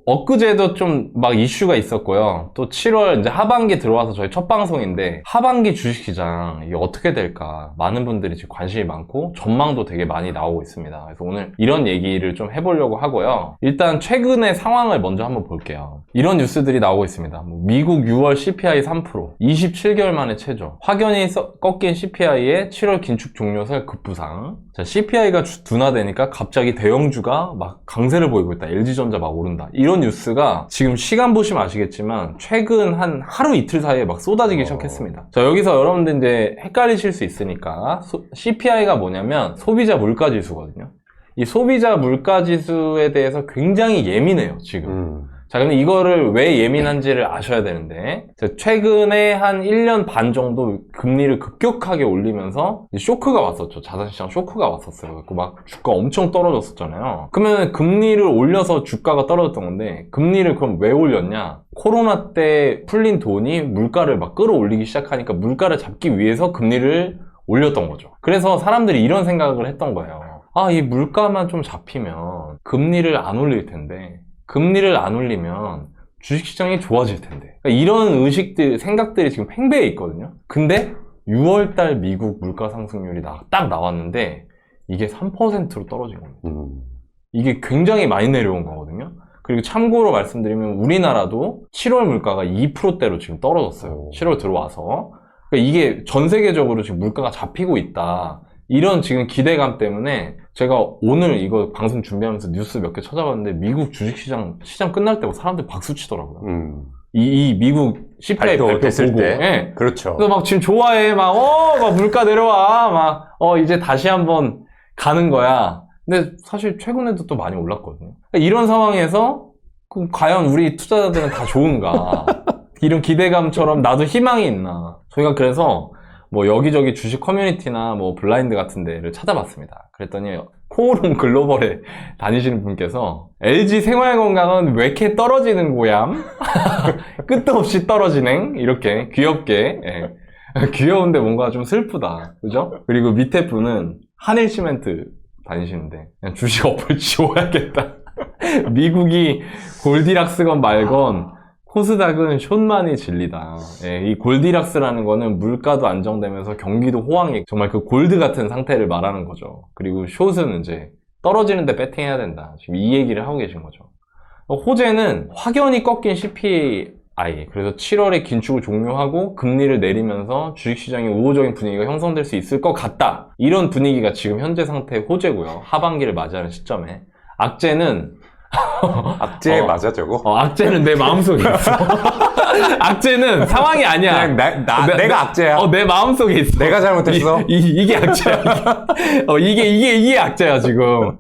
엊그제도 좀 막 이슈가 있었고요. 또 7월 이제 하반기 들어와서 저희 첫 방송인데, 하반기 주식시장 이게 어떻게 될까? 많은 분들이 지금 관심이 많고 전망도 되게 많이 나오고 있습니다. 그래서 오늘 이런 얘기를 좀 해보려고 하고요. 일단 최근의 상황을 먼저 한번 볼게요. 이런 뉴스들이 나오고 있습니다. 미국 6월 CPI 3%, 27개월 만에 최저, 확연히 꺾인 CPI의 7월 긴축 종료설 급부상. 자, CPI가 둔화되니까 갑자기 대형주가 막 강세를 보이고 있다. LG전자 막 오른다. 이런 뉴스가 지금 시간 보시면 아시겠지만 최근 한 하루 이틀 사이에 막 쏟아지기 시작했습니다. 자, 여기서 여러분들 이제 헷갈리실 수 있으니까 CPI가 뭐냐면 소비자 물가지수거든요. 이 소비자 물가지수에 대해서 굉장히 예민해요, 지금. 자, 근데 이거를 왜 예민한지를 아셔야 되는데, 최근에 한 1년 반 정도 금리를 급격하게 올리면서 쇼크가 왔었죠. 자산시장 쇼크가 왔었어요. 그래서 막 주가 엄청 떨어졌었잖아요. 그러면 금리를 올려서 주가가 떨어졌던 건데, 금리를 그럼 왜 올렸냐? 코로나 때 풀린 돈이 물가를 막 끌어올리기 시작하니까 물가를 잡기 위해서 금리를 올렸던 거죠. 그래서 사람들이 이런 생각을 했던 거예요. 아, 이 물가만 좀 잡히면 금리를 안 올릴 텐데, 금리를 안 올리면 주식시장이 좋아질 텐데. 그러니까 이런 생각들이 지금 팽배해 있거든요. 근데 6월달 미국 물가 상승률이 딱 나왔는데 이게 3%로 떨어진 겁니다. 이게 굉장히 많이 내려온 거거든요. 그리고 참고로 말씀드리면 우리나라도 7월 물가가 2%대로 지금 떨어졌어요. 7월 들어와서. 그러니까 이게 전 세계적으로 지금 물가가 잡히고 있다. 이런 지금 기대감 때문에 제가 오늘 이거 방송 준비하면서 뉴스 몇 개 찾아봤는데 미국 주식시장 끝날 때 사람들 박수 치더라고요. 이 미국 CPI 발표 됐을 보고. 때. 네. 그렇죠. 그래서 막 지금 좋아해. 막 물가 내려와. 이제 다시 한번 가는 거야. 근데 사실 최근에도 또 많이 올랐거든요. 그러니까 이런 상황에서 그럼 과연 우리 투자자들은 다 좋은가? 이런 기대감처럼 나도 희망이 있나? 저희가 그래서 뭐 여기저기 주식 커뮤니티나 뭐 블라인드 같은 데를 찾아봤습니다. 그랬더니 코오롱 글로벌에 다니시는 분께서 LG 생활건강은 왜 이렇게 떨어지는 고얌? 끝도 없이 떨어지네? 이렇게 귀엽게. 예. 귀여운데 뭔가 좀 슬프다. 그죠? 그리고 밑에 분은 한일시멘트 다니시는데 그냥 주식 어플 지워야겠다. 미국이 골디락스건 말건 코스닥은 숏만이 진리다. 예, 이 골디락스라는 거는 물가도 안정되면서 경기도 호황이 정말 그 골드 같은 상태를 말하는 거죠. 그리고 숏은 이제 떨어지는데 배팅해야 된다. 지금 이 얘기를 하고 계신 거죠. 호재는 확연히 꺾인 CPI, 그래서 7월에 긴축을 종료하고 금리를 내리면서 주식시장에 우호적인 분위기가 형성될 수 있을 것 같다. 이런 분위기가 지금 현재 상태의 호재고요. 하반기를 맞이하는 시점에. 악재는 악재 맞아 저거? 악재는 내 마음속에 있어. 악재는 상황이 아니야. 그냥 내가 악재야. 내 마음속에 있어. 내가 잘못했어. 이게 악재야. 이게 악재야 지금.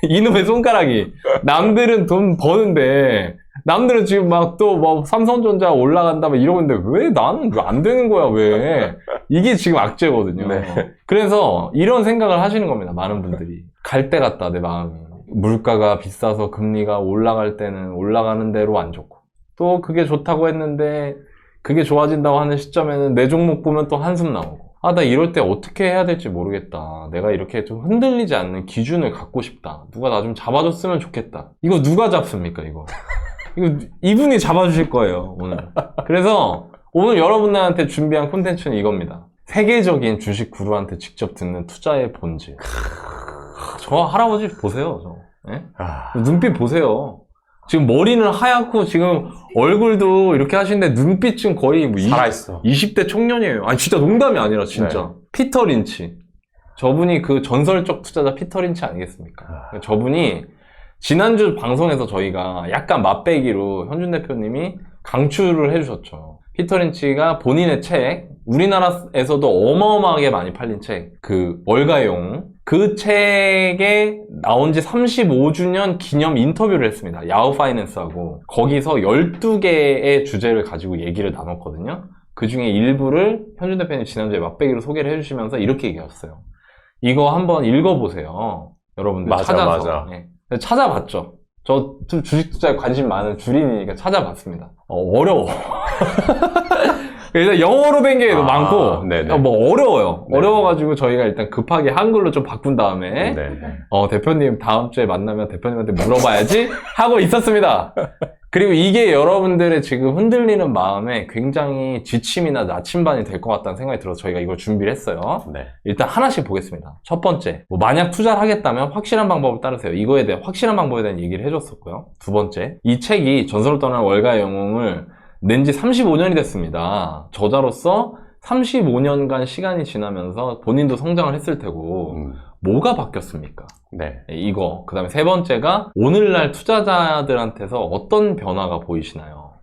이놈의 손가락이. 남들은 돈 버는데 남들은 지금 막 또 뭐 삼성전자 올라간다 막 이러고 있는데 왜 나는 왜 안 되는 거야 왜? 이게 지금 악재거든요. 네. 그래서 이런 생각을 하시는 겁니다. 많은 분들이. 갈 때 같다 내 마음이. 물가가 비싸서 금리가 올라갈 때는 올라가는 대로 안 좋고 또 그게 좋다고 했는데 그게 좋아진다고 하는 시점에는 내 종목 보면 또 한숨 나오고 나 이럴 때 어떻게 해야 될지 모르겠다. 내가 이렇게 좀 흔들리지 않는 기준을 갖고 싶다. 누가 나 좀 잡아줬으면 좋겠다. 이거 누가 잡습니까 이거? 이분이 잡아주실 거예요 오늘. 그래서 오늘 여러분들한테 준비한 콘텐츠는 이겁니다. 세계적인 주식 구루한테 직접 듣는 투자의 본질. 저 할아버지 보세요, 예? 눈빛 보세요. 지금 머리는 하얗고 지금 얼굴도 이렇게 하시는데 눈빛은 거의 뭐 살아있어. 20대 청년이에요. 아니 진짜 농담이 아니라 진짜. 네. 피터 린치. 저분이 그 전설적 투자자 피터 린치 아니겠습니까? 저분이 지난주 방송에서 저희가 약간 맛배기로 현준 대표님이 강추를 해주셨죠. 피터 린치가 본인의 책, 우리나라에서도 어마어마하게 많이 팔린 책, 그 월가용, 그 책에 나온 지 35주년 기념 인터뷰를 했습니다. 야후 파이낸스하고. 거기서 12개의 주제를 가지고 얘기를 나눴거든요. 그 중에 일부를 현준 대표님 지난주에 맛배기로 소개를 해주시면서 이렇게 얘기하셨어요. 이거 한번 읽어보세요. 여러분들 맞아, 찾아서. 맞아. 네. 찾아봤죠. 저 주식 투자에 관심 많은 주린이니까 찾아봤습니다. 어려워. 일단 영어로 된 게 아, 많고, 네네. 뭐 어려워요. 네. 어려워가지고 저희가 일단 급하게 한글로 좀 바꾼 다음에, 네. 대표님 다음 주에 만나면 대표님한테 물어봐야지 하고 있었습니다. 그리고 이게 여러분들의 지금 흔들리는 마음에 굉장히 지침이나 나침반이 될 것 같다는 생각이 들어서 저희가 이걸 준비를 했어요. 네. 일단 하나씩 보겠습니다. 첫 번째, 만약 투자를 하겠다면 확실한 방법을 따르세요. 이거에 대해 확실한 방법에 대한 얘기를 해줬었고요. 두 번째, 이 책이 전설을 떠나는 월가의 영웅을 낸 지 35년이 됐습니다. 저자로서 35년간 시간이 지나면서 본인도 성장을 했을 테고 뭐가 바뀌었습니까? 네. 이거. 그 다음에 세 번째가 오늘날 투자자들한테서 어떤 변화가 보이시나요?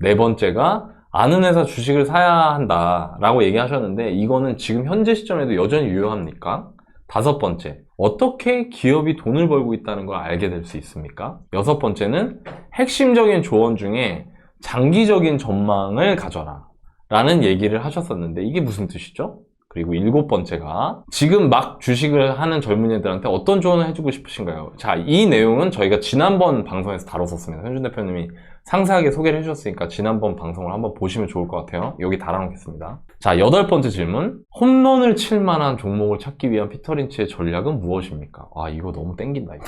네 번째가 아는 회사 주식을 사야 한다라고 얘기하셨는데 이거는 지금 현재 시점에도 여전히 유효합니까? 다섯 번째, 어떻게 기업이 돈을 벌고 있다는 걸 알게 될 수 있습니까? 여섯 번째는 핵심적인 조언 중에 장기적인 전망을 가져라 라는 얘기를 하셨었는데 이게 무슨 뜻이죠? 그리고 일곱 번째가 지금 막 주식을 하는 젊은이들한테 어떤 조언을 해주고 싶으신가요? 자, 이 내용은 저희가 지난번 방송에서 다뤘었습니다. 현준 대표님이 상세하게 소개를 해주셨으니까 지난번 방송을 한번 보시면 좋을 것 같아요. 여기 달아놓겠습니다. 자, 여덟 번째 질문. 홈런을 칠 만한 종목을 찾기 위한 피터 린치의 전략은 무엇입니까? 아, 이거 너무 땡긴다, 이거.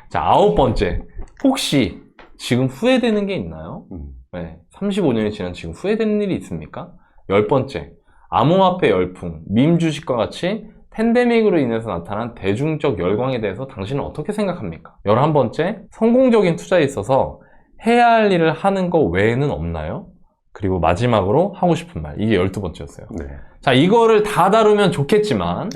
자, 아홉 번째. 혹시 지금 후회되는 게 있나요? 네, 35년이 지난 지금 후회되는 일이 있습니까? 열 번째. 암호화폐 열풍, 밈 주식과 같이 팬데믹으로 인해서 나타난 대중적 열광에 대해서 당신은 어떻게 생각합니까? 11번째, 성공적인 투자에 있어서 해야 할 일을 하는 거 외에는 없나요? 그리고 마지막으로 하고 싶은 말, 이게 12번째였어요. 네. 자, 이거를 다 다루면 좋겠지만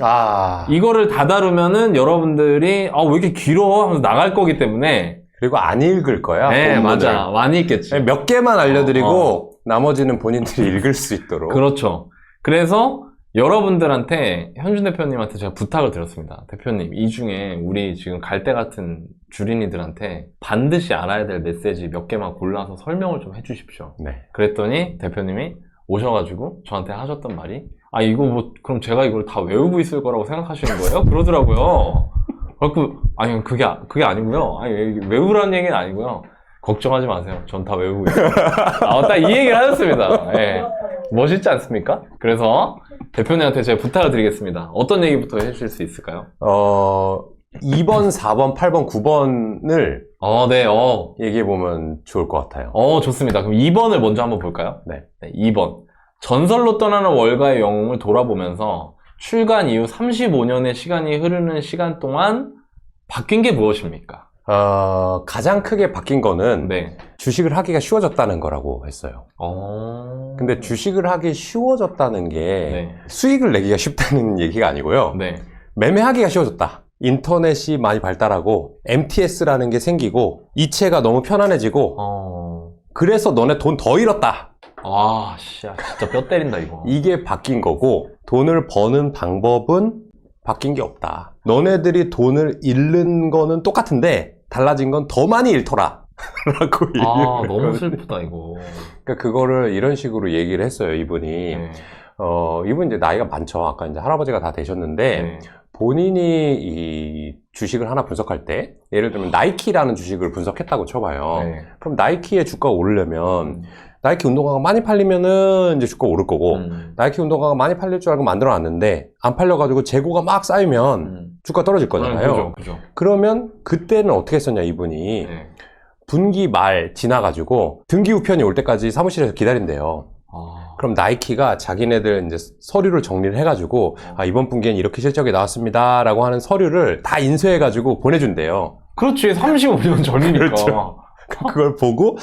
이거를 다 다루면은 여러분들이 왜 이렇게 길어? 하면서 나갈 거기 때문에 그리고 안 읽을 거야. 네, 본문을. 맞아. 많이 있겠지. 몇 개만 알려드리고 나머지는 본인들이 읽을 수 있도록. 그렇죠. 그래서 여러분들한테 현준 대표님한테 제가 부탁을 드렸습니다. 대표님, 이 중에 우리 지금 갈대 같은 주린이들한테 반드시 알아야 될 메시지 몇 개만 골라서 설명을 좀 해주십시오. 네. 그랬더니 대표님이 오셔가지고 저한테 하셨던 말이 이거 그럼 제가 이걸 다 외우고 있을 거라고 생각하시는 거예요? 그러더라고요. 아니 그게 아니고요. 외우라는 얘기는 아니고요. 걱정하지 마세요. 전 다 외우고 있어요. 딱 이 얘기를 하셨습니다. 네. 멋있지 않습니까? 그래서 대표님한테 제가 부탁을 드리겠습니다. 어떤 얘기부터 해주실 수 있을까요? 2번, 4번, 8번, 9번을 네, 얘기해보면 좋을 것 같아요. 좋습니다. 그럼 2번을 먼저 한번 볼까요? 네. 2번. 전설로 떠나는 월가의 영웅을 돌아보면서 출간 이후 35년의 시간이 흐르는 시간 동안 바뀐 게 무엇입니까? 가장 크게 바뀐 거는 네. 주식을 하기가 쉬워졌다는 거라고 했어요. 근데 주식을 하기 쉬워졌다는 게 네. 수익을 내기가 쉽다는 얘기가 아니고요. 네. 매매하기가 쉬워졌다. 인터넷이 많이 발달하고 MTS라는 게 생기고 이체가 너무 편안해지고 그래서 너네 돈 더 잃었다. 진짜 뼈 때린다 이거. 이게 바뀐 거고 돈을 버는 방법은 바뀐 게 없다. 너네들이 돈을 잃는 거는 똑같은데 달라진 건 더 많이 잃더라. 라고 얘기를 너무 슬프다 이거. 그러니까 그거를 이런 식으로 얘기를 했어요, 이분이. 네. 이분 이제 나이가 많죠. 아까 이제 할아버지가 다 되셨는데 네. 본인이 이 주식을 하나 분석할 때 예를 들면 나이키라는 주식을 분석했다고 쳐봐요. 네. 그럼 나이키의 주가가 오르려면 나이키 운동화가 많이 팔리면은 이제 주가가 오를 거고 나이키 운동화가 많이 팔릴 줄 알고 만들어 놨는데 안 팔려가지고 재고가 막 쌓이면 주가 떨어질 거잖아요. 그죠. 그러면 그때는 어떻게 했었냐 이분이 네. 분기 말 지나가지고 등기 우편이 올 때까지 사무실에서 기다린대요. 그럼 나이키가 자기네들 이제 서류를 정리를 해가지고 이번 분기엔 이렇게 실적이 나왔습니다 라고 하는 서류를 다 인쇄해가지고 보내준대요. 그렇지. 35년 전이니까. 그렇죠. 그걸 보고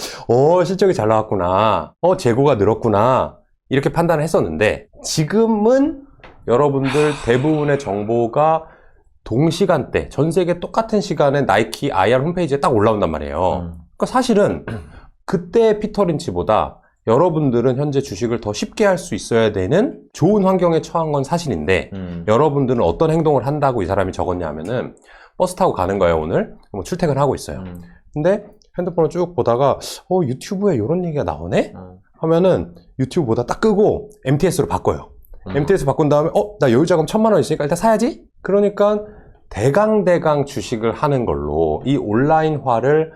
실적이 잘 나왔구나, 재고가 늘었구나 이렇게 판단을 했었는데 지금은 여러분들 대부분의 정보가 동시간대 전 세계 똑같은 시간에 나이키 IR 홈페이지에 딱 올라온단 말이에요. 그러니까 사실은 그때 피터 린치보다 여러분들은 현재 주식을 더 쉽게 할 수 있어야 되는 좋은 환경에 처한 건 사실인데 여러분들은 어떤 행동을 한다고 이 사람이 적었냐 하면은 버스 타고 가는 거예요. 오늘 출퇴근을 하고 있어요. 근데 핸드폰을 쭉 보다가 유튜브에 이런 얘기가 나오네? 하면은 유튜브 보다 딱 끄고 MTS로 바꿔요. MTS 바꾼 다음에 나 여유자금 1,000만 원 있으니까 일단 사야지? 그러니까 대강 주식을 하는 걸로 이 온라인화를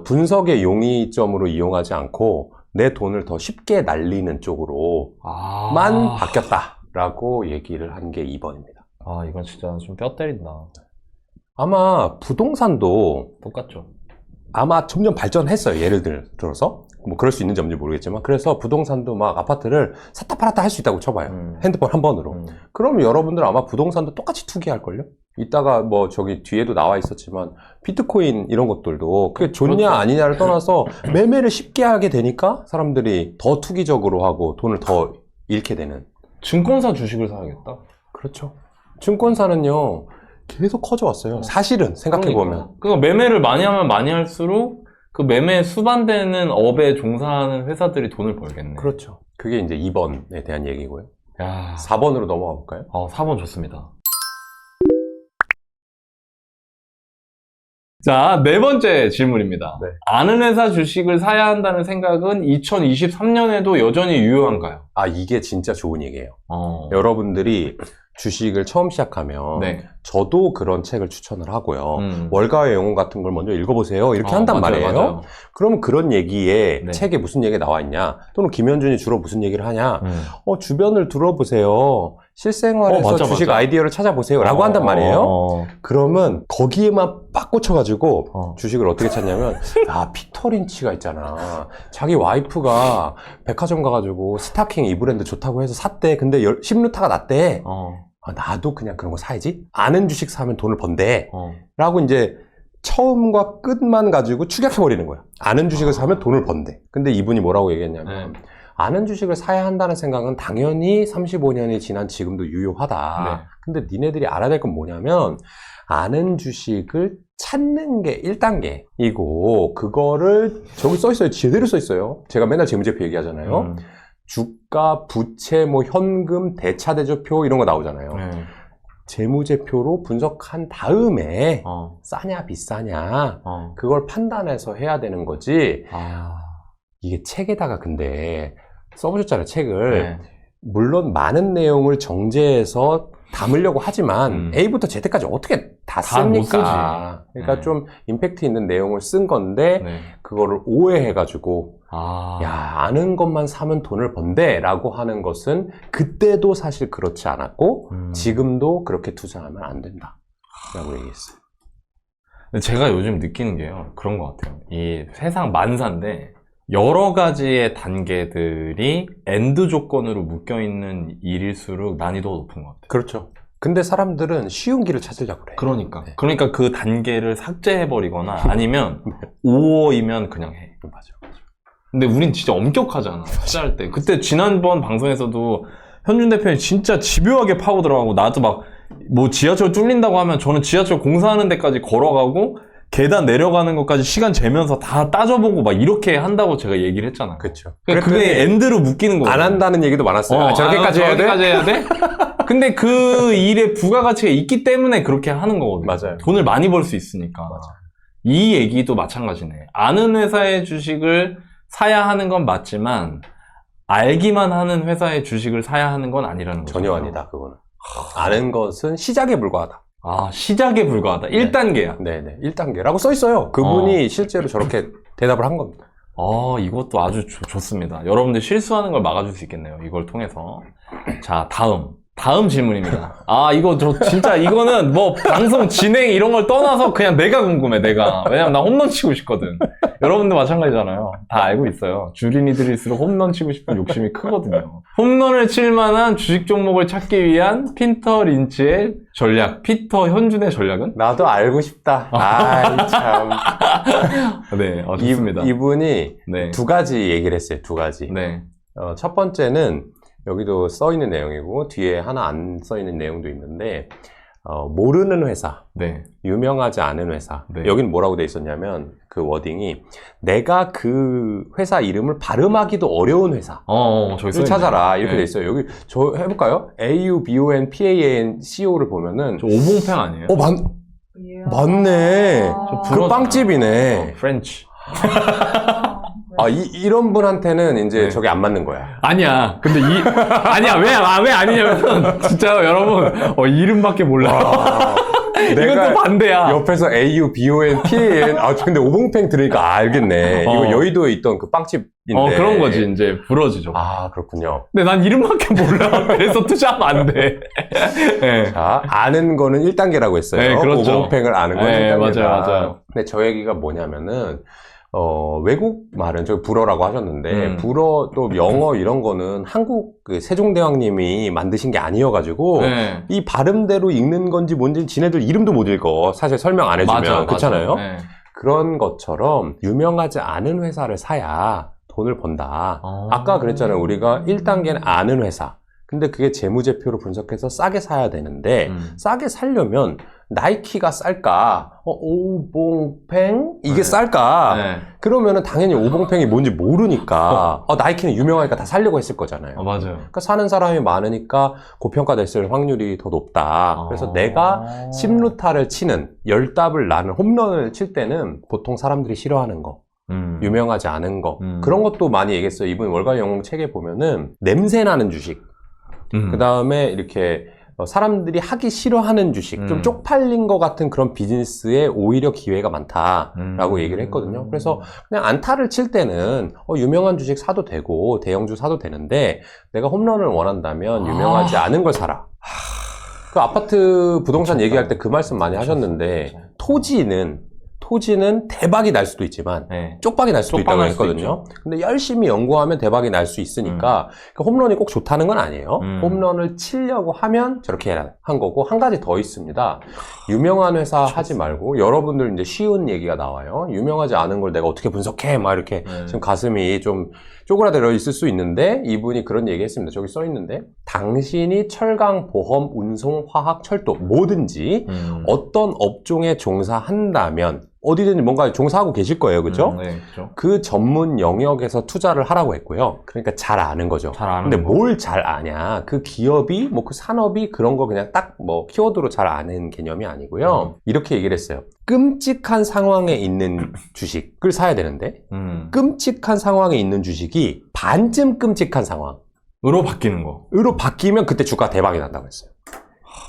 분석의 용이점으로 이용하지 않고 내 돈을 더 쉽게 날리는 쪽으로만 바뀌었다라고 얘기를 한 게 2번입니다. 아, 이건 진짜 좀 뼈 때린다. 아마 부동산도 똑같죠. 아마 점점 발전했어요. 예를 들어서 뭐 그럴 수 있는지 없는지 모르겠지만 그래서 부동산도 막 아파트를 샀다 팔았다 할 수 있다고 쳐봐요. 핸드폰 한 번으로. 그럼 여러분들 아마 부동산도 똑같이 투기할걸요? 이따가 뭐 저기 뒤에도 나와 있었지만 비트코인 이런 것들도 그게 좋냐 그렇죠. 아니냐를 떠나서 매매를 쉽게 하게 되니까 사람들이 더 투기적으로 하고 돈을 더 잃게 되는. 증권사 주식을 사야겠다. 그렇죠. 증권사는요 계속 커져왔어요. 사실은 생각해보면. 그러니까 매매를 많이 하면 많이 할수록 그 매매에 수반되는 업에 종사하는 회사들이 돈을 벌겠네. 그렇죠. 그게 이제 2번에 대한 얘기고요. 야, 4번으로 넘어가 볼까요? 4번 좋습니다. 자, 네 번째 질문입니다. 네. 아는 회사 주식을 사야 한다는 생각은 2023년에도 여전히 유효한가요? 아, 이게 진짜 좋은 얘기예요. 여러분들이 주식을 처음 시작하면 네. 저도 그런 책을 추천을 하고요. 월가의 영혼 같은 걸 먼저 읽어보세요. 이렇게 한단 맞아요, 말이에요. 맞아요. 그러면 그런 얘기에 네. 책에 무슨 얘기가 나와 있냐? 또는 김현준이 주로 무슨 얘기를 하냐? 주변을 둘러보세요. 실생활에서 맞아, 주식 맞아. 아이디어를 찾아보세요. 라고 한단 말이에요. 그러면 거기에만 빡 꽂혀가지고 주식을 어떻게 찾냐면 피터 린치가 있잖아. 자기 와이프가 백화점 가가지고 스타킹 이 브랜드 좋다고 해서 샀대. 근데 심루타가 났대. 나도 그냥 그런 거 사야지. 아는 주식 사면 돈을 번대. 라고 이제 처음과 끝만 가지고 축약해버리는 거야. 아는 주식을 사면 돈을 번대. 근데 이분이 뭐라고 얘기했냐면 아는 주식을 사야 한다는 생각은 당연히 35년이 지난 지금도 유효하다. 네. 근데 니네들이 알아야 될 건 뭐냐면 아는 주식을 찾는 게 1단계이고 그거를 저기 써 있어요. 제대로 써 있어요. 제가 맨날 재무제표 얘기하잖아요. 주가, 부채, 뭐 현금, 대차대조표 이런 거 나오잖아요. 재무제표로 분석한 다음에 싸냐 비싸냐 그걸 판단해서 해야 되는 거지. 이게 책에다가 근데 써보셨잖아요. 책을. 네. 물론 많은 내용을 정제해서 담으려고 하지만 A부터 Z까지 어떻게 다 못 씁니까? 쓰지. 그러니까 네. 좀 임팩트 있는 내용을 쓴 건데 그거를 오해해가지고 아는 것만 사면 돈을 번대 라고 하는 것은 그때도 사실 그렇지 않았고 지금도 그렇게 투자하면 안 된다 라고 얘기했어요. 근데 제가 요즘 느끼는 게요. 그런 것 같아요. 이 세상 만사인데 여러 가지의 단계들이 엔드 조건으로 묶여있는 일일수록 난이도가 높은 것 같아요. 그렇죠. 근데 사람들은 쉬운 길을 찾으려고 그래. 그러니까. 그러니까 그 단계를 삭제해버리거나 아니면 5호이면 그냥 해. 맞아. 근데 우린 진짜 엄격하잖아. 투자할 때. 그때 지난번 방송에서도 현준 대표님 진짜 집요하게 파고 들어가고 나도 막 뭐 지하철 뚫린다고 하면 저는 지하철 공사하는 데까지 걸어가고 계단 내려가는 것까지 시간 재면서 다 따져보고 막 이렇게 한다고 제가 얘기를 했잖아요. 그렇죠. 그게 엔드로 묶이는 거예요. 안 한다는 얘기도 많았어요. 저렇게까지 해야 돼? 저렇게까지 해야 돼? 근데 그 일에 부가가치가 있기 때문에 그렇게 하는 거거든요. 맞아요. 돈을 많이 벌 수 있으니까. 맞아요. 이 얘기도 마찬가지네. 아는 회사의 주식을 사야 하는 건 맞지만 알기만 하는 회사의 주식을 사야 하는 건 아니라는 거죠. 전혀 아니다. 그거는. 아는 것은 시작에 불과하다. 시작에 불과하다. 1단계야. 네네. 1단계라고 써 있어요. 그분이 실제로 저렇게 대답을 한 겁니다. 이것도 아주 좋습니다. 여러분들 실수하는 걸 막아줄 수 있겠네요. 이걸 통해서. 자, 다음 질문입니다. 이거 진짜 이거는 뭐 방송 진행 이런 걸 떠나서 그냥 내가 궁금해, 내가. 왜냐면 나 홈런 치고 싶거든. 여러분도 마찬가지잖아요. 다 알고 있어요. 주린이들일수록 홈런 치고 싶은 욕심이 크거든요. 홈런을 칠 만한 주식 종목을 찾기 위한 피터 린치의 전략, 피터 현준의 전략은? 나도 알고 싶다. 참. 네, 좋습니다. 이분이 네. 두 가지 얘기를 했어요. 두 가지. 네. 첫 번째는 여기도 써 있는 내용이고 뒤에 하나 안 써 있는 내용도 있는데 모르는 회사, 네. 유명하지 않은 회사. 네. 여기는 뭐라고 돼 있었냐면 그 워딩이 내가 그 회사 이름을 발음하기도 어려운 회사. 저기 써 있네요. 찾아라 이렇게 네. 돼 있어요. 여기 저 해볼까요? AUBONPANCO를 보면은 저 오봉팽 아니에요? 맞네. 그 빵집이네. 프렌치. 이런 분한테는 이제 네. 저게 안 맞는 거야. 아니야. 근데 아니야. 왜 아니냐면, 진짜 여러분, 이름밖에 몰라요. 이것도 반대야. 옆에서 AU, BON, PN. 아, 근데 오봉팽 들으니까 알겠네. 이거 여의도에 있던 그 빵집인데. 그런 거지, 이제. 부러지죠. 아, 그렇군요. 근데 난 이름밖에 몰라. 그래서 투자하면 안 돼. 네. 자, 아는 거는 1단계라고 했어요. 네, 그렇죠. 오봉팽을 아는 건 네, 1단계다. 맞아요. 근데 저 얘기가 뭐냐면은, 외국 말은 저 불어라고 하셨는데, 불어 또 영어 이런 거는 한국 그 세종대왕님이 만드신 게 아니어가지고, 네. 이 발음대로 읽는 건지 뭔지 지네들 이름도 못 읽어. 사실 설명 안 해주면. 맞아, 그렇잖아요. 네. 그런 것처럼 유명하지 않은 회사를 사야 돈을 번다. 아까 그랬잖아요. 우리가 1단계는 아는 회사. 근데 그게 재무제표로 분석해서 싸게 사야 되는데 싸게 사려면 나이키가 쌀까? 오봉팽? 이게 쌀까? 네. 그러면은 당연히 오봉팽이 뭔지 모르니까 나이키는 유명하니까 다 사려고 했을 거잖아요. 맞아요. 그러니까 사는 사람이 많으니까 고평가됐을 확률이 더 높다. 그래서 내가 10루타를 치는, 10답을 나는 홈런을 칠 때는 보통 사람들이 싫어하는 거. 유명하지 않은 거. 그런 것도 많이 얘기했어요. 이분 월간 영웅 책에 보면은 냄새 나는 주식. 그 다음에 이렇게 사람들이 하기 싫어하는 주식, 좀 쪽팔린 것 같은 그런 비즈니스에 오히려 기회가 많다라고 얘기를 했거든요. 그래서 그냥 안타를 칠 때는 유명한 주식 사도 되고 대형주 사도 되는데 내가 홈런을 원한다면 유명하지 않은 걸 사라. 그 아파트 부동산 얘기할 때 그 말씀 많이 하셨는데 토지는 대박이 날 수도 있지만 쪽박이 날 수도 있다고 했거든요. 근데 열심히 연구하면 대박이 날 수 있으니까 홈런이 꼭 좋다는 건 아니에요. 홈런을 치려고 하면 저렇게 한 거고 한 가지 더 있습니다. 유명한 회사 하지 말고 여러분들 이제 쉬운 얘기가 나와요. 유명하지 않은 걸 내가 어떻게 분석해 막 이렇게 지금 가슴이 좀 쪼그라들어 있을 수 있는데 이분이 그런 얘기 했습니다. 저기 써 있는데 당신이 철강, 보험, 운송, 화학, 철도 뭐든지 어떤 업종에 종사한다면 어디든지 뭔가 종사하고 계실 거예요. 그죠? 네, 그렇죠. 그 전문 영역에서 투자를 하라고 했고요. 그러니까 잘 아는 거죠. 근데 뭘 잘 아냐? 그 기업이, 그 산업이 그런 거 그냥 딱 키워드로 잘 아는 개념이 아니고요. 이렇게 얘기를 했어요. 끔찍한 상황에 있는 주식을 사야 되는데, 끔찍한 상황에 있는 주식이 반쯤 끔찍한 상황으로 바뀌는 거. 바뀌면 그때 주가 대박이 난다고 했어요.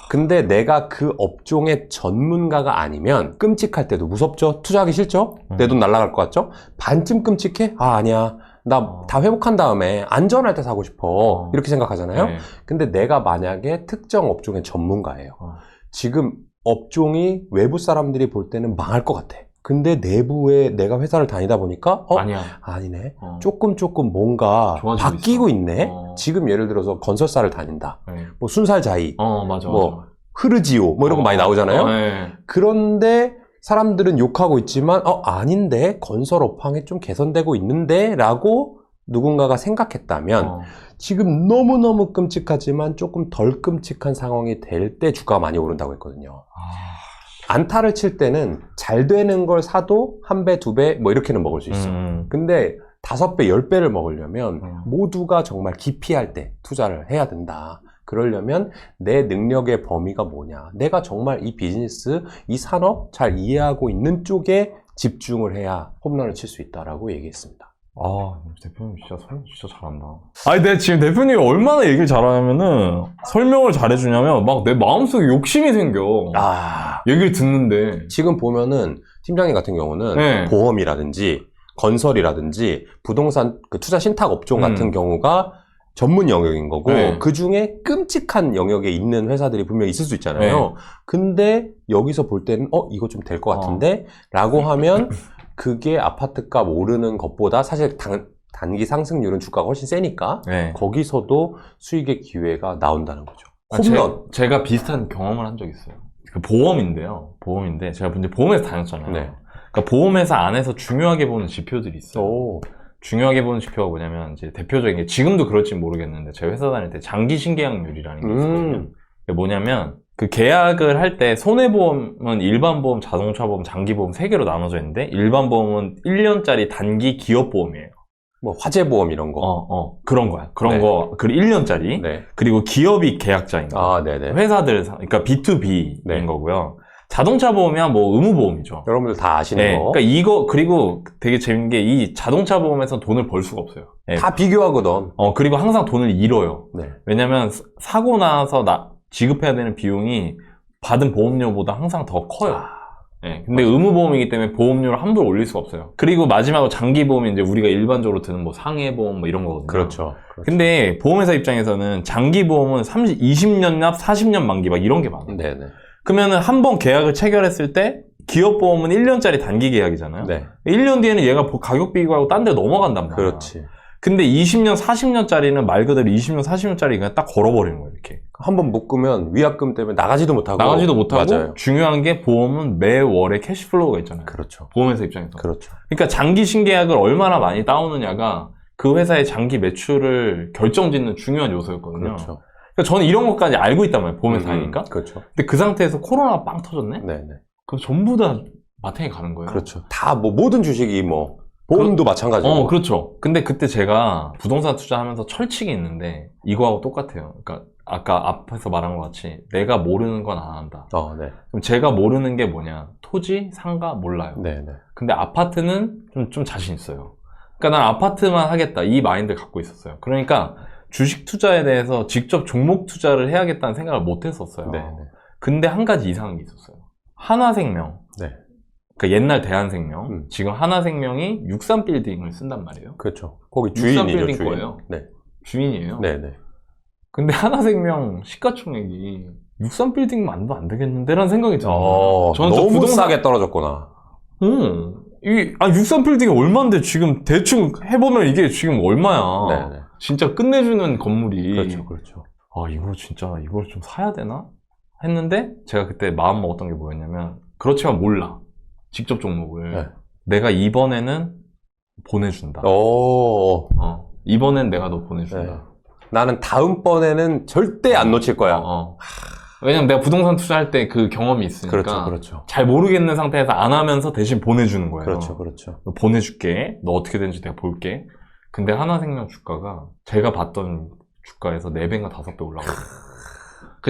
근데 내가 그 업종의 전문가가 아니면 끔찍할 때도 무섭죠? 투자하기 싫죠? 내 돈 날아갈 것 같죠? 반쯤 끔찍해? 아니야. 나 다 회복한 다음에 안전할 때 사고 싶어. 이렇게 생각하잖아요? 네. 근데 내가 만약에 특정 업종의 전문가예요. 지금 업종이 외부 사람들이 볼 때는 망할 것 같아. 근데 내부에 내가 회사를 다니다 보니까 아니네. 조금 뭔가 바뀌고 있네. 지금 예를 들어서 건설사를 다닌다. 순살자이, 맞아. 흐르지오 이런 거 많이 나오잖아요. 그런데 사람들은 욕하고 있지만 아닌데 건설 업황이 좀 개선되고 있는데 라고 누군가가 생각했다면 지금 너무너무 끔찍하지만 조금 덜 끔찍한 상황이 될 때 주가가 많이 오른다고 했거든요. 안타를 칠 때는 잘 되는 걸 사도 1배, 2배 이렇게는 먹을 수 있어. 근데 5배, 10배를 먹으려면 모두가 정말 기피할 때 투자를 해야 된다. 그러려면 내 능력의 범위가 뭐냐. 내가 정말 이 비즈니스, 이 산업 잘 이해하고 있는 쪽에 집중을 해야 홈런을 칠 수 있다라고 얘기했습니다. 대표님 진짜 잘한다. 근데 지금 대표님이 얼마나 얘기를 잘하냐면은 설명을 잘해주냐면 막 내 마음속에 욕심이 생겨. 얘기를 듣는데. 지금 보면은 팀장님 같은 경우는 보험이라든지 건설이라든지 부동산 그 투자 신탁 업종 같은 경우가 전문 영역인 거고 그 중에 끔찍한 영역에 있는 회사들이 분명히 있을 수 있잖아요. 근데 여기서 볼 때는 이거 좀 될 것 같은데 라고 하면 그게 아파트값 오르는 것보다 사실 단기 상승률은 주가가 훨씬 세니까 거기서도 수익의 기회가 나온다는 거죠. 홈런. 제가 비슷한 경험을 한 적이 있어요. 그 보험인데 제가 이제 보험회사 다녔잖아요. 그러니까 보험회사 안에서 중요하게 보는 지표들이 있어요. 중요하게 보는 지표가 뭐냐면 이제 대표적인 게 지금도 그럴지 모르겠는데 제가 회사 다닐 때 장기 신계약률이라는 게 있거든요. 그게 뭐냐면 그 계약을 할 때 손해보험은 일반보험, 자동차보험, 장기보험 3개로 나눠져 있는데 일반보험은 1년짜리 단기 기업보험이에요. 화재보험 이런 거. 그런 거야. 그런 거, 그리고 1년짜리. 그리고 기업이 계약자인 거. 회사들, 그러니까 B2B인 거고요. 자동차 보험이야 의무보험이죠. 여러분들 다 아시는 거. 그러니까 그리고 되게 재밌는 게 이 자동차 보험에서 돈을 벌 수가 없어요. 다 비교하거든. 그리고 항상 돈을 잃어요. 왜냐면 사고 나서 지급해야 되는 비용이 받은 보험료보다 항상 더 커요. 예, 근데 의무보험이기 때문에 보험료를 함부로 올릴 수가 없어요. 그리고 마지막으로 장기보험이 이제 우리가 일반적으로 드는 뭐 상해보험 뭐 이런 거거든요. 그렇죠. 근데 보험회사 입장에서는 장기보험은 20년 납, 40년 만기 막 이런 게 많아요. 네네. 그러면은 한 번 계약을 체결했을 때 기업보험은 1년짜리 단기 계약이잖아요. 네. 1년 뒤에는 얘가 가격 비교하고 딴 데 넘어간단 말이야. 그렇지. 근데 20년, 40년짜리는 말 그대로 20년, 40년짜리 그냥 딱 걸어버리는 거예요, 이렇게. 한번 묶으면 위약금 때문에 나가지도 못하고. 나가지도 못하고. 맞아요. 중요한 게 보험은 매월에 캐시플로우가 있잖아요. 그렇죠. 보험회사 입장에서. 그렇죠. 그러니까 장기 신계약을 얼마나 많이 따오느냐가 그 회사의 장기 매출을 결정짓는 중요한 요소였거든요. 그렇죠. 그러니까 저는 이런 것까지 알고 있단 말이에요, 보험회사니까. 그렇죠. 근데 그 상태에서 코로나가 빵 터졌네? 네네. 그럼 전부 다 마탱이 가는 거예요. 그렇죠. 다 뭐 모든 주식이 뭐 보험도 마찬가지고. 그렇죠. 근데 그때 제가 부동산 투자하면서 철칙이 있는데 이거하고 똑같아요. 그러니까 아까 앞에서 말한 것 같이 내가 모르는 건 안 한다. 네. 그럼 제가 모르는 게 뭐냐? 토지, 상가 몰라요. 네네. 근데 아파트는 좀 자신 있어요. 그러니까 난 아파트만 하겠다. 이 마인드를 갖고 있었어요. 그러니까 주식 투자에 대해서 직접 종목 투자를 해야겠다는 생각을 못 했었어요. 네네. 근데 한 가지 이상한 게 있었어요. 하나생명. 네. 그러니까 옛날 대한생명. 지금 하나생명이 63빌딩을 쓴단 말이에요. 그렇죠. 거기 주인이죠, 63빌딩 주인. 거예요. 네. 주인이에요. 네네. 근데 하나생명 시가총액이 63빌딩만 안 되겠는데? 라는 생각이 들어요. 저는 또 너무 싸게 떨어졌구나. 63빌딩이 얼마인데 지금 대충 해보면 이게 지금 얼마야. 네네. 진짜 끝내주는 건물이. 그렇죠, 그렇죠. 이걸 좀 사야 되나? 했는데 제가 그때 마음 먹었던 게 뭐였냐면 그렇지만 몰라. 직접 종목을. 네. 내가 이번에는 보내준다. 이번엔 내가 너 보내준다. 네. 나는 다음번에는 절대 안 놓칠 거야. 왜냐면 내가 부동산 투자할 때 그 경험이 있으니까. 그렇죠, 그렇죠. 잘 모르겠는 상태에서 안 하면서 대신 보내주는 거예요. 그렇죠, 그렇죠. 너 보내줄게. 너 어떻게 되는지 내가 볼게. 근데 하나생명 주가가 제가 봤던 주가에서 4배인가 5배 올라갔어요.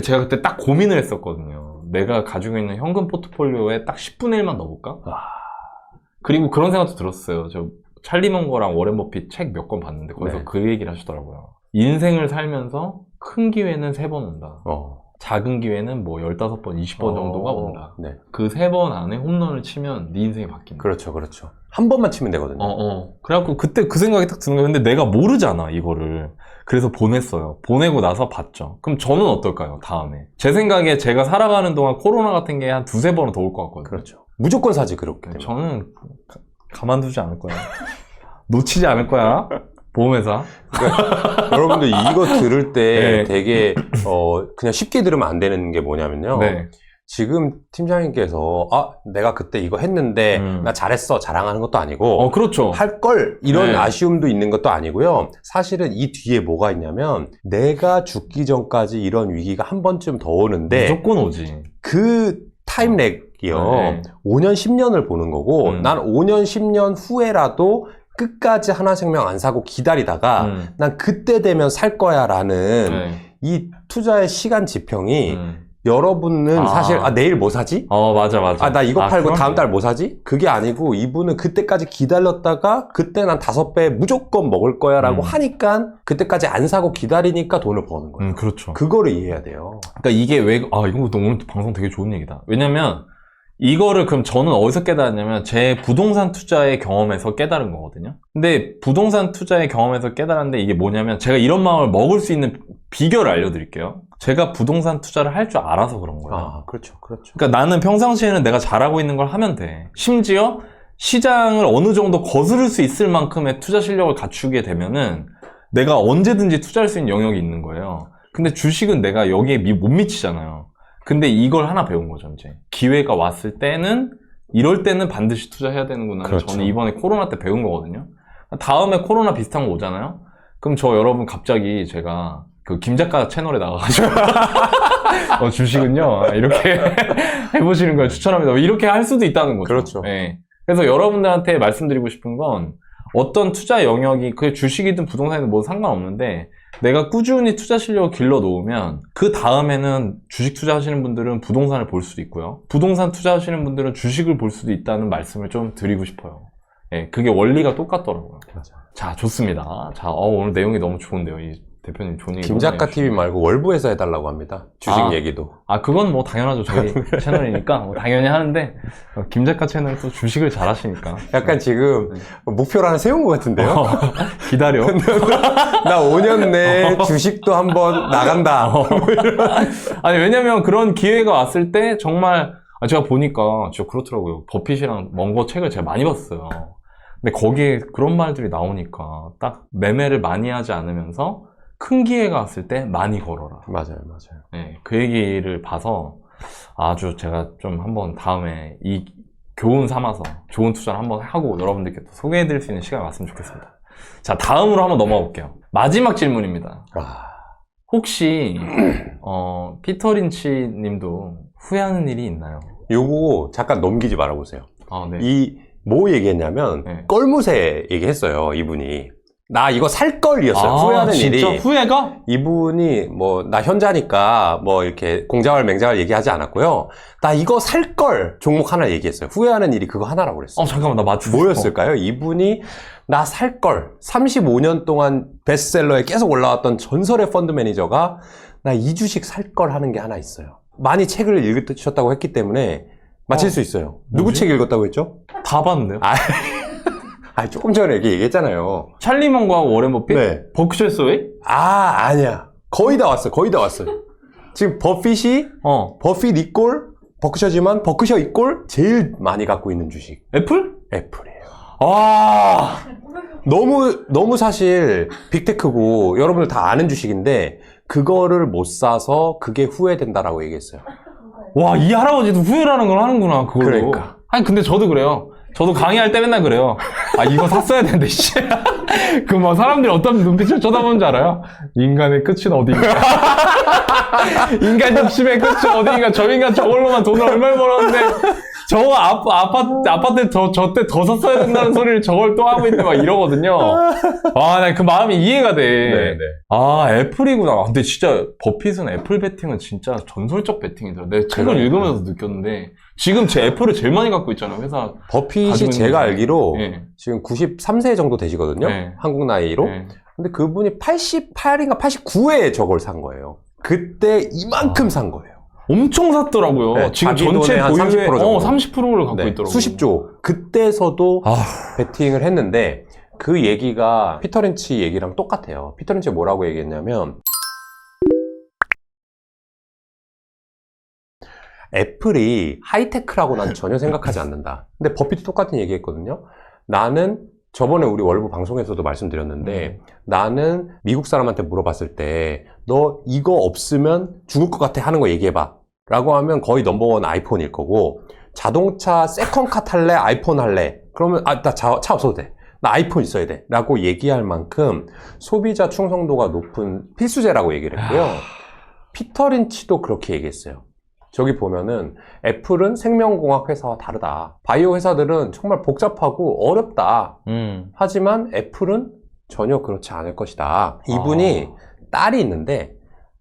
제가 그때 딱 고민을 했었거든요. 내가 가지고 있는 현금 포트폴리오에 딱 10분의 1만 넣어볼까? 그리고 그런 생각도 들었어요. 저 찰리 먼거랑 워렌 버핏 책 몇 권 봤는데 거기서 네. 그 얘기를 하시더라고요. 인생을 살면서 큰 기회는 3번 온다. 작은 기회는 뭐 15번, 20번 정도가 온다. 네. 그 3번 안에 홈런을 치면 네 인생이 바뀐다. 그렇죠, 그렇죠. 한 번만 치면 되거든요. 그래갖고 그때 그 생각이 딱 드는 거예요. 근데 내가 모르잖아, 이거를. 그래서 보냈어요. 보내고 나서 봤죠. 그럼 저는 어떨까요, 다음에? 제 생각에 제가 살아가는 동안 코로나 같은 게 한 2-3번은 더 올 것 같거든요. 그렇죠. 무조건 사지, 그렇게 되면. 저는 가만두지 않을 거야. 놓치지 않을 거야. 보험회사. 그러니까 여러분들 이거 들을 때 네. 되게 그냥 쉽게 들으면 안 되는 게 뭐냐면요. 네. 지금 팀장님께서 내가 그때 이거 했는데 나 잘했어 자랑하는 것도 아니고 그렇죠. 할 걸 이런 네. 아쉬움도 있는 것도 아니고요. 사실은 이 뒤에 뭐가 있냐면 내가 죽기 전까지 이런 위기가 한 번쯤 더 오는데 무조건 오지. 그 타임렉이요. 네. 5년 10년을 보는 거고 난 5년 10년 후에라도 끝까지 하나생명 안 사고 기다리다가 난 그때 되면 살 거야 라는 이 투자의 시간 지평이 여러분은 사실 내일 뭐 사지? 맞아. 나 이거 팔고 그럼요. 다음 달 뭐 사지? 그게 아니고 이분은 그때까지 기다렸다가 그때 난 5배 무조건 먹을 거야 라고 하니까 그때까지 안 사고 기다리니까 돈을 버는 거예요. 그렇죠. 그거를 이해해야 돼요. 그러니까 이게 왜, 이거 오늘 방송 되게 좋은 얘기다. 왜냐면, 이거를 그럼 저는 어디서 깨달았냐면, 제 부동산 투자의 경험에서 깨달은 거거든요. 근데 부동산 투자의 경험에서 깨달았는데 이게 뭐냐면, 제가 이런 마음을 먹을 수 있는 비결을 알려드릴게요. 제가 부동산 투자를 할 줄 알아서 그런 거예요. 그렇죠, 그렇죠. 그러니까 나는 평상시에는 내가 잘하고 있는 걸 하면 돼. 심지어 시장을 어느 정도 거스를 수 있을 만큼의 투자 실력을 갖추게 되면은 내가 언제든지 투자할 수 있는 영역이 있는 거예요. 근데 주식은 내가 여기에 못 미치잖아요. 근데 이걸 하나 배운 거죠, 이제. 기회가 왔을 때는, 이럴 때는 반드시 투자해야 되는구나. 그렇죠. 저는 이번에 코로나 때 배운 거거든요. 다음에 코로나 비슷한 거 오잖아요? 그럼 저 여러분 갑자기 제가 그 김 작가 채널에 나가가지고 주식은요, 이렇게 해보시는 걸 추천합니다. 이렇게 할 수도 있다는 거죠. 그렇죠. 네. 그래서 여러분들한테 말씀드리고 싶은 건 어떤 투자 영역이 그게 주식이든 부동산이든 뭐 상관없는데 내가 꾸준히 투자 실력을 길러 놓으면 그 다음에는 주식 투자하시는 분들은 부동산을 볼 수도 있고요. 부동산 투자하시는 분들은 주식을 볼 수도 있다는 말씀을 좀 드리고 싶어요. 예, 그게 원리가 똑같더라고요. 맞아. 자, 좋습니다. 자, 오늘 내용이 너무 좋은데요. 이 대표님 좋은 얘기 김 너무 작가 많이 TV 말고 월부에서 해달라고 합니다. 주식 아. 얘기도. 그건 뭐 당연하죠. 저희 채널이니까 뭐 당연히 하는데 김 작가 채널은 또 주식을 잘 하시니까. 약간 지금 목표를 하나 세운 것 같은데요? 기다려. 나 5년 내에 주식도 한번 나간다. 아니 왜냐면 그런 기회가 왔을 때 정말 제가 보니까 진짜 그렇더라고요. 버핏이랑 먼거 책을 제가 많이 봤어요. 근데 거기에 그런 말들이 나오니까 딱 매매를 많이 하지 않으면서 큰 기회가 왔을 때 많이 걸어라. 맞아요. 네, 그 얘기를 봐서 아주 제가 좀 한번 다음에 이 교훈 삼아서 좋은 투자를 한번 하고 여러분들께 또 소개해드릴 수 있는 시간이 왔으면 좋겠습니다. 자, 다음으로 한번 넘어가 볼게요. 마지막 질문입니다. 혹시 피터 린치 님도 후회하는 일이 있나요? 요거 잠깐 넘기지 말아보세요. 네. 뭐 얘기했냐면, 네. 껄무새 얘기했어요, 이분이. 나 이거 살 걸이었어요. 후회하는 진짜? 일이. 후회가? 이분이 나 현자니까 이렇게 공자왈 맹자왈 얘기하지 않았고요. 나 이거 살 걸 종목 하나 얘기했어요. 후회하는 일이 그거 하나라고 그랬어요. 잠깐만, 나 맞추고 뭐였을까요? 이분이 나 살 걸 35년 동안 베스트셀러에 계속 올라왔던 전설의 펀드 매니저가 나 이 주식 살 걸 하는 게 하나 있어요. 많이 책을 읽으셨다고 했기 때문에 맞힐 수 있어요. 누구 뭐지? 책 읽었다고 했죠? 다 봤는데요? 조금 전에 이렇게 얘기했잖아요. 찰리먼과 워렌 버핏? 네. 버크셔 해서웨이? 아니야. 거의 다 왔어요. 지금 버핏이 버핏 이꼴 버크셔지만 버크셔 이꼴 제일 많이 갖고 있는 주식. 애플? 애플이에요. 아, 너무 사실 빅테크고 여러분들 다 아는 주식인데 그거를 못 사서 그게 후회된다라고 얘기했어요. 와, 이 할아버지도 후회라는 걸 하는구나, 그걸로. 그러니까. 아니, 근데 저도 그래요. 저도 강의할 때 맨날 그래요. 이거 샀어야 되는데, 씨. 사람들이 어떤 눈빛을 쳐다보는 줄 알아요? 인간의 끝은 어디인가? 인간 욕심의 끝은 어디인가? 저 인간 저걸로만 돈을 얼마나 벌었는데, 저거 아파트 저 때 더 샀어야 된다는 소리를 저걸 또 하고 있는데 막 이러거든요. 나 그 마음이 이해가 돼. 네네. 애플이구나. 근데 진짜 버핏은 애플 베팅은 진짜 전설적 베팅이더라. 내가 책을 그러니까. 읽으면서 느꼈는데, 지금 제 애플을 제일 많이 갖고 있잖아요, 회사. 버핏이 가지고 있는 제가 거예요. 알기로 네. 지금 93세 정도 되시거든요. 네. 한국 나이로. 네. 근데 그분이 88인가 89에 저걸 산 거예요. 그때 이만큼 산 거예요. 엄청 샀더라고요. 네, 지금 자기 전체 돈의 한 보유의 30% 정도. 30%를 갖고 네, 있더라고요. 수십조. 그때서도 베팅을 했는데 그 얘기가 피터 린치 얘기랑 똑같아요. 피터 린치가 뭐라고 얘기했냐면 애플이 하이테크라고 난 전혀 생각하지 않는다. 근데 버핏도 똑같은 얘기 했거든요. 나는 저번에 우리 월부 방송에서도 말씀드렸는데 나는 미국 사람한테 물어봤을 때 너 이거 없으면 죽을 것 같아 하는 거 얘기해봐 라고 하면 거의 넘버원 아이폰일 거고 자동차 세컨카 탈래 아이폰 할래 그러면 나 차 없어도 돼 나 아이폰 있어야 돼 라고 얘기할 만큼 소비자 충성도가 높은 필수제라고 얘기를 했고요. 피터 린치도 그렇게 얘기했어요. 저기 보면은 애플은 생명공학 회사와 다르다. 바이오 회사들은 정말 복잡하고 어렵다. 하지만 애플은 전혀 그렇지 않을 것이다. 이분이 딸이 있는데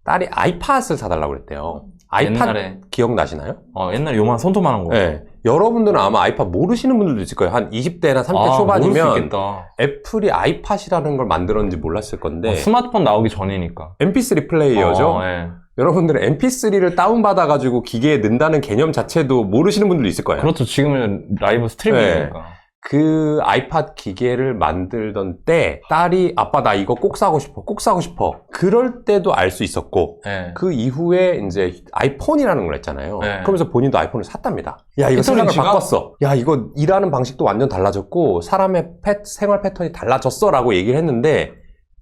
딸이 아이팟을 사달라고 그랬대요. 아이팟 옛날에. 기억나시나요? 옛날에 요만 손톱만한 거. 네. 여러분들은 아마 아이팟 모르시는 분들도 있을 거예요. 한 20대나 30대 모를 수 초반이면 있겠다. 애플이 아이팟이라는 걸 만들었는지 몰랐을 건데 스마트폰 나오기 전이니까. MP3 플레이어죠. 예. 여러분들은 MP3를 다운받아가지고 기계에 넣는다는 개념 자체도 모르시는 분들도 있을 거예요. 그렇죠. 지금은 라이브 스트리밍이니까. 그 아이팟 기계를 만들던 때 딸이 아빠 나 이거 꼭 사고 싶어 그럴 때도 알 수 있었고 네. 그 이후에 이제 아이폰이라는 걸 했잖아요. 네. 그러면서 본인도 아이폰을 샀답니다. 야 이거 피터 세상을 린치가? 바꿨어. 야 이거 일하는 방식도 완전 달라졌고 사람의 생활 패턴이 달라졌어 라고 얘기를 했는데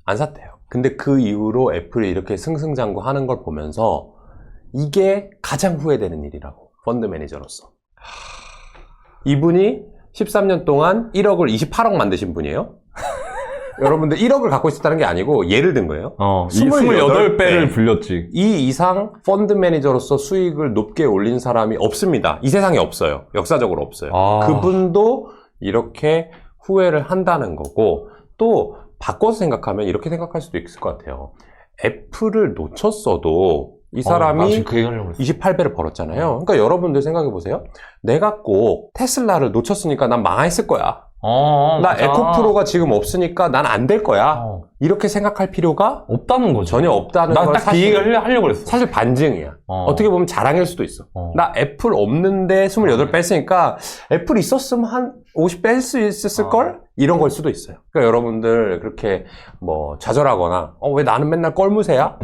안 샀대요. 근데 그 이후로 애플이 이렇게 승승장구하는 걸 보면서 이게 가장 후회되는 일이라고 펀드 매니저로서. 이분이 13년 동안 1억을 28억 만드신 분이에요. 여러분들 1억을 갖고 있었다는 게 아니고 예를 든 거예요. 28배를 불렸지. 이 이상 펀드 매니저로서 수익을 높게 올린 사람이 없습니다. 이 세상에 없어요. 역사적으로 없어요. 그분도 이렇게 후회를 한다는 거고 또 바꿔서 생각하면 이렇게 생각할 수도 있을 것 같아요. 애플을 놓쳤어도 이 사람이 그 얘기 하려고 그랬어. 28배를 벌었잖아요. 그러니까 여러분들 생각해 보세요. 내가 꼭 테슬라를 놓쳤으니까 난 망했을 거야. 나 맞아. 에코프로가 지금 없으니까 난 안 될 거야. 어. 이렇게 생각할 필요가 없다는 거죠. 전혀 없다는 난 걸 딱 그 사실, 얘기를 하려고 그랬어. 사실 반증이야. 어떻게 보면 자랑일 수도 있어. 나 애플 없는데 28 뺐으니까 애플 있었으면 한 50 뺄 수 있었을걸? 이런 걸 수도 있어요. 그러니까 여러분들 그렇게 뭐 좌절하거나 왜 나는 맨날 껄무새야?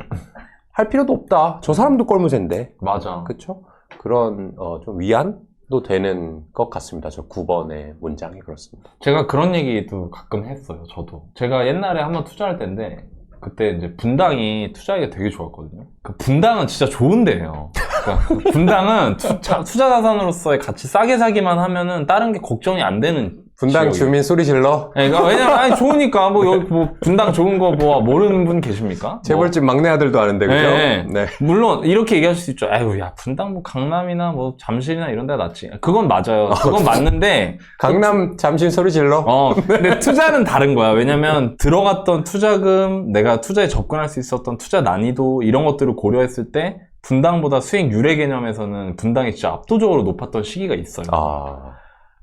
할 필요도 없다. 저 사람도 껄무새인데. 맞아. 그쵸? 그런 좀 위안도 되는 것 같습니다. 저 9번의 문장이 그렇습니다. 제가 그런 얘기도 가끔 했어요, 저도. 제가 옛날에 한번 투자할 때인데, 그때 이제 분당이 투자하기가 되게 좋았거든요. 그 분당은 진짜 좋은 데예요. 그러니까 분당은 투자 자산으로서의 가치 싸게 사기만 하면은 다른 게 걱정이 안 되는 분당 지역이에요. 주민 소리 질러? 네, 그러니까 왜냐면 아니 좋으니까 뭐 여기 뭐 분당 좋은 거 뭐 모르는 분 계십니까? 재벌집 막내 아들도 아는데 그죠? 네. 네. 물론 이렇게 얘기하실 수 있죠. 아유 야 분당 뭐 강남이나 뭐 잠실이나 이런 데가 낫지. 그건 맞아요. 그건 맞는데 강남 잠실 소리 질러? 근데 투자는 다른 거야. 왜냐면 들어갔던 투자금, 내가 투자에 접근할 수 있었던 투자 난이도 이런 것들을 고려했을 때 분당보다 수익 유래 개념에서는 분당이 진짜 압도적으로 높았던 시기가 있어요.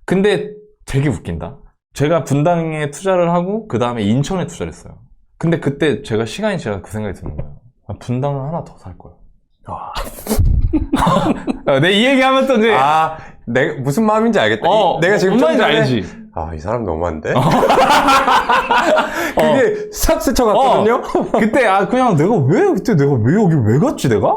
근데 되게 웃긴다. 제가 분당에 투자를 하고 그 다음에 인천에 투자를 했어요. 근데 그때 제가 시간이 지나서 그 생각이 드는 거예요. 분당을 하나 더 살 거야. 내 이 얘기하면 또 이제 내가 무슨 마음인지 알겠다. 내가 지금 뭔 좀 말인지 전에 알지? 이 사람 너무한데? 그게 싹 스쳐갔거든요? 그때 그냥 내가 왜 여기 왜 갔지 내가?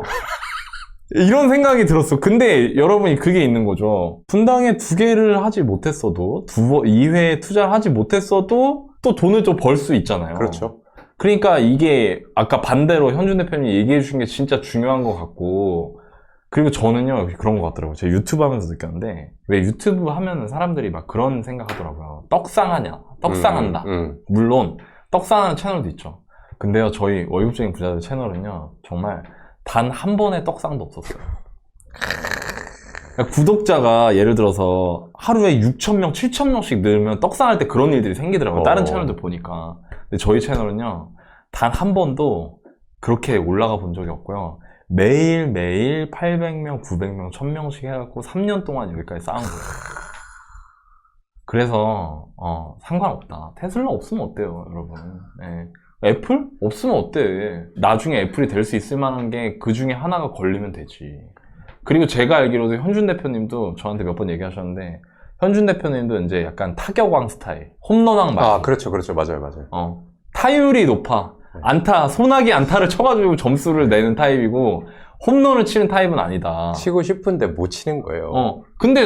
이런 생각이 들었어. 근데 여러분이 그게 있는 거죠. 분당에 2개를 하지 못했어도 2회 투자를 하지 못했어도 또 돈을 좀 벌 수 있잖아요. 그렇죠. 그러니까 이게 아까 반대로 현준 대표님이 얘기해 주신 게 진짜 중요한 것 같고, 그리고 저는요 그런 것 같더라고요. 제가 유튜브 하면서 느꼈는데 왜 유튜브 하면은 사람들이 막 그런 생각하더라고요. 떡상하냐? 떡상한다. 물론 떡상하는 채널도 있죠. 근데요 저희 월급쟁이 부자들 채널은요 정말 단 한 번의 떡상도 없었어요. 그러니까 구독자가 예를 들어서 하루에 6,000명, 7,000명씩 늘면 떡상할 때 그런 일들이 생기더라고요. 다른 채널들 보니까. 근데 저희 채널은요 단 한 번도 그렇게 올라가 본 적이 없고요. 매일매일 800명, 900명, 1000명씩 해갖고 3년 동안 여기까지 쌓은 거예요. 그래서 상관없다. 테슬라 없으면 어때요 여러분. 네. 애플? 없으면 어때? 나중에 애플이 될 수 있을 만한 게 그 중에 하나가 걸리면 되지. 그리고 제가 알기로도 현준 대표님도 저한테 몇 번 얘기하셨는데, 현준 대표님도 이제 약간 타격왕 스타일, 홈런왕 말이. 그렇죠. 맞아요. 타율이 높아. 안타, 소나기 안타를 쳐가지고 점수를 내는 타입이고, 홈런을 치는 타입은 아니다. 치고 싶은데 못 치는 거예요. 근데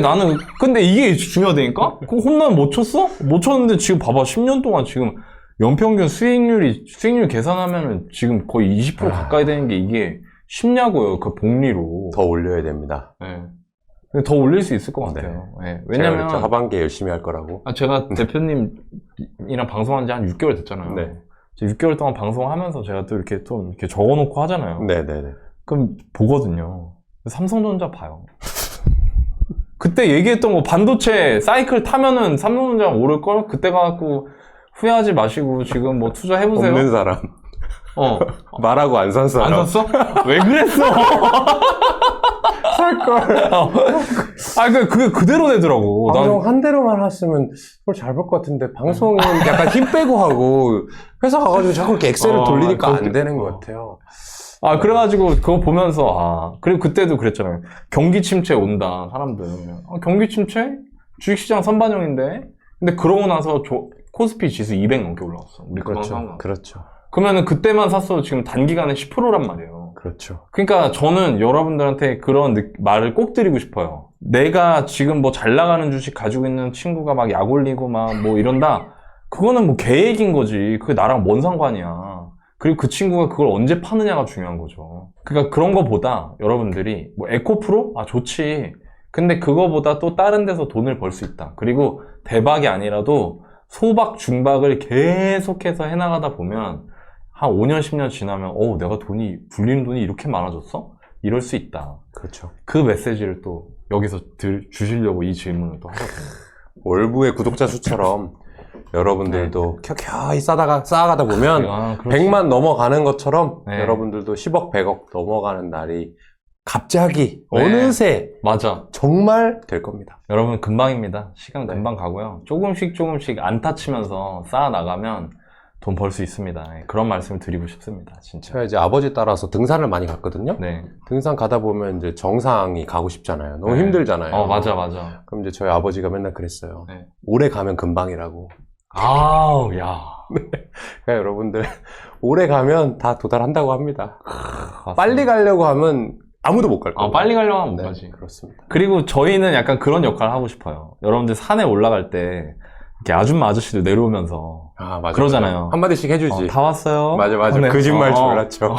이게 중요하다니까? 그 홈런 못 쳤어? 못 쳤는데 지금 봐봐. 10년 동안 지금 연평균 수익률 계산하면은 지금 거의 20% 가까이 되는 게 이게 쉽냐고요. 그 복리로. 더 올려야 됩니다. 네. 근데 더 올릴 수 있을 것 같아요. 네. 왜냐면 제가 하반기에 열심히 할 거라고. 제가 대표님이랑 방송한 지 한 6개월 됐잖아요. 네. 6개월 동안 방송하면서 제가 또 이렇게 적어놓고 하잖아요. 네네네. 그럼 보거든요. 삼성전자 봐요. 그때 얘기했던 거 반도체 사이클 타면은 삼성전자 오를걸? 그때 가갖고 후회하지 마시고 지금 뭐 투자해보세요. 없는 사람. 말하고 안 산 사람. 안 샀어? 왜 그랬어? 살걸. 그게 그대로 되더라고. 방송 한 대로만 했으면 그걸 잘 볼 것 같은데, 방송은 약간 힘 빼고 하고, 회사 가가지고 자꾸 이렇게 엑셀을 돌리니까 안 되는 것 같아요. 그래가지고 그거 보면서, 그리고 그때도 그랬잖아요. 경기 침체 온다, 사람들. 경기 침체? 주식시장 선반영인데? 근데 그러고 나서 코스피 지수 200 넘게 올라왔어. 우리 그렇죠. 그러면은 그때만 샀어도 지금 단기간에 10%란 말이에요. 그렇죠. 그러니까 저는 여러분들한테 그런 말을 꼭 드리고 싶어요. 내가 지금 뭐 잘 나가는 주식 가지고 있는 친구가 막 약 올리고 막 뭐 이런다. 그거는 뭐 계획인 거지. 그게 나랑 뭔 상관이야. 그리고 그 친구가 그걸 언제 파느냐가 중요한 거죠. 그러니까 그런 거보다 여러분들이 뭐 에코프로? 좋지. 근데 그거보다 또 다른 데서 돈을 벌 수 있다. 그리고 대박이 아니라도 소박, 중박을 계속해서 해나가다 보면 한 5년, 10년 지나면 내가 불리는 돈이 이렇게 많아졌어? 이럴 수 있다. 그렇죠. 그 메시지를 또 여기서 주시려고 이 질문을 또 하셨거든요. 월부의 구독자 수처럼 여러분들도 켜켜이 쌓아가다 보면 100만 넘어가는 것처럼 여러분들도 10억, 100억 넘어가는 날이 갑자기 네. 어느새 맞아. 정말 될 겁니다. 여러분 금방입니다. 시간 네. 금방 가고요. 조금씩 안 다치면서 쌓아 나가면 돈 벌 수 있습니다. 그런 말씀을 드리고 싶습니다. 진짜. 제가 이제 아버지 따라서 등산을 많이 갔거든요. 네. 등산 가다 보면 이제 정상이 가고 싶잖아요. 너무 네. 힘들잖아요. 맞아. 그럼 이제 저희 아버지가 맨날 그랬어요. 네. 오래 가면 금방이라고. 아우, 야. 그러니까 여러분들 오래 가면 다 도달한다고 합니다. 맞습니다. 빨리 가려고 하면 아무도 못 갈 거예요. 빨리 가려고 하면 못 네, 가지. 그렇습니다. 그리고 저희는 약간 그런 역할을 하고 싶어요. 여러분들 산에 올라갈 때 이렇게 아줌마 아저씨들 내려오면서 아, 맞아. 그러잖아요. 한마디씩 해주지. 다 왔어요. 맞아. 네. 거짓말 졸랐죠.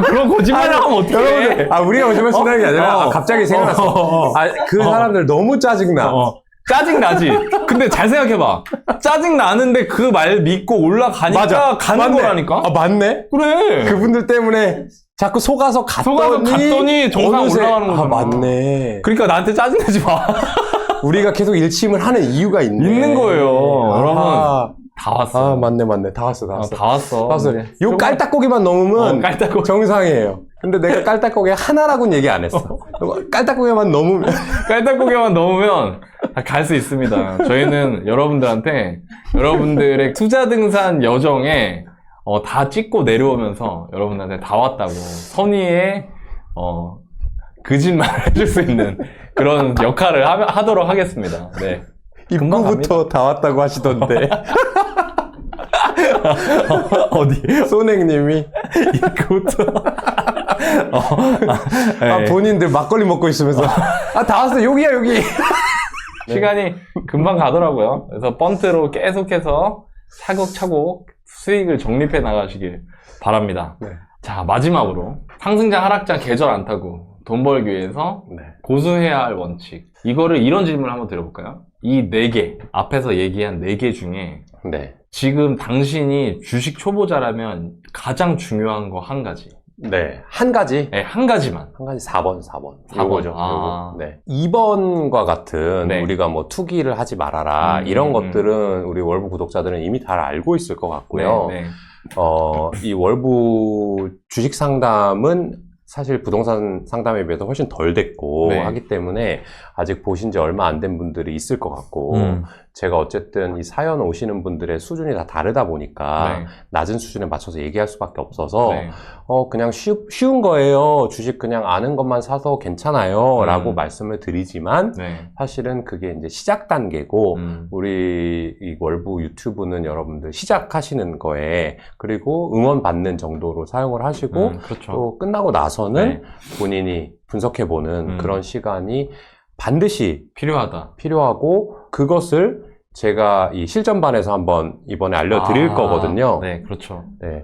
그런 거짓말을 하면 어떡해. 여러분들, 우리가 거짓말 친다는 게 아니라 갑자기 생각났어. 그 사람들 너무 짜증나. 짜증나지. 근데 잘 생각해봐. 짜증나는데 그 말 믿고 올라가니까 가는 맞네. 거라니까? 맞네? 그래. 그분들 때문에 자꾸 속아서 갔더니 정상 어느새- 올라가는 거잖아. 맞네. 그러니까 나한테 짜증내지 마. 우리가 계속 일침을 하는 이유가 있네. 있는 거예요. 여러분. 아, 다 왔어. 맞네. 다 왔어. 다 왔어. 봤어. 네. 요 조금- 깔딱고기만 넘으면 깔딱고기. 정상이에요. 근데 내가 깔딱고기 하나라고는 얘기 안 했어. 깔딱고기만 넘으면 깔딱고기만 넣으면 갈 수 있습니다. 저희는 여러분들한테 여러분들의 투자 등산 여정에 다 찍고 내려오면서 여러분들한테 다 왔다고 선의의 거짓말을 해줄 수 있는 그런 역할을 하도록 하겠습니다. 네. 금방 입구부터 다 왔다고 하시던데. 어디? 소냉님이 입구부터. 네. 본인들 막걸리 먹고 있으면서 다 왔어. 여기야 여기. 시간이 금방 가더라고요. 그래서 번트로 계속해서 차곡차곡 수익을 적립해 나가시길 바랍니다. 네. 자, 마지막으로 상승장 하락장 계절 안 타고 돈 벌기 위해서 네. 고수해야 할 원칙. 이거를 이런 질문을 한번 드려볼까요? 이 4개, 앞에서 얘기한 4개 중에 네. 지금 당신이 주식 초보자라면 가장 중요한 거 한 가지. 네. 한 가지. 네, 한 가지만. 한 가지 4번. 4번. 요거죠. 아. 요거. 네. 2번과 같은 네. 우리가 뭐 투기를 하지 말아라. 이런 것들은 우리 월부 구독자들은 이미 잘 알고 있을 것 같고요. 네, 네. 이 월부 주식 상담은 사실 부동산 상담에 비해서 훨씬 덜 됐고 네. 하기 때문에 아직 보신 지 얼마 안 된 분들이 있을 것 같고 제가 어쨌든 이 사연 오시는 분들의 수준이 다 다르다 보니까 네. 낮은 수준에 맞춰서 얘기할 수밖에 없어서 네. 그냥 쉬운 거예요. 주식 그냥 아는 것만 사서 괜찮아요. 라고 말씀을 드리지만 네. 사실은 그게 이제 시작 단계고 우리 이 월부 유튜브는 여러분들 시작하시는 거에 그리고 응원 받는 정도로 사용을 하시고 그렇죠. 또 끝나고 나서는 네. 본인이 분석해보는 그런 시간이 반드시 필요하다. 필요하고 그것을 제가 이 실전반에서 한번 이번에 알려드릴 거거든요. 네, 그렇죠. 네,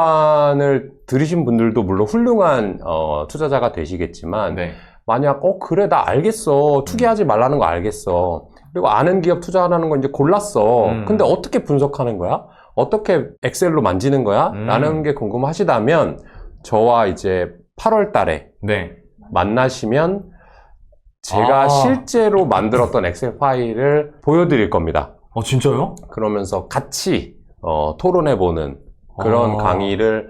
기본반을 들으신 분들도 물론 훌륭한 투자자가 되시겠지만 네. 만약 그래 나 알겠어 투기하지 말라는 거 알겠어 그리고 아는 기업 투자하는 거 이제 골랐어 근데 어떻게 분석하는 거야? 어떻게 엑셀로 만지는 거야? 라는 게 궁금하시다면 저와 이제 8월 달에 네. 만나시면 제가 실제로 만들었던 엑셀 파일을 보여드릴 겁니다. 진짜요? 그러면서 같이 토론해보는 그런 강의를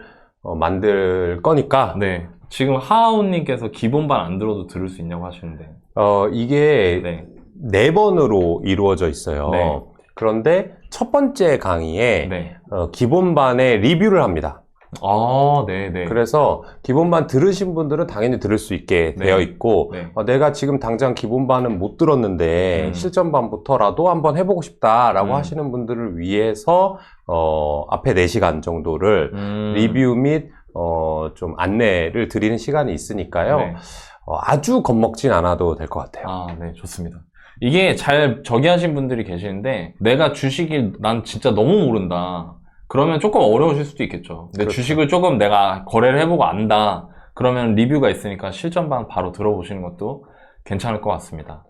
만들 거니까 네. 지금 하하온님께서 기본반 안 들어도 들을 수 있냐고 하시는데 이게 네. 4번으로 이루어져 있어요. 네. 그런데 첫 번째 강의에 네. 기본반의 리뷰를 합니다. 네네. 그래서 기본반 들으신 분들은 당연히 들을 수 있게 네. 되어 있고 네. 내가 지금 당장 기본반은 못 들었는데 실전반부터라도 한번 해보고 싶다라고 하시는 분들을 위해서 앞에 4시간 정도를 리뷰 및 좀 안내를 드리는 시간이 있으니까요. 네. 아주 겁먹진 않아도 될 것 같아요. 네, 좋습니다. 이게 잘 저기 하신 분들이 계시는데 내가 주식이 난 진짜 너무 모른다. 그러면 조금 어려우실 수도 있겠죠. 근데 그렇죠. 주식을 조금 내가 거래를 해보고 안다. 그러면 리뷰가 있으니까 실전반 바로 들어보시는 것도 괜찮을 것 같습니다.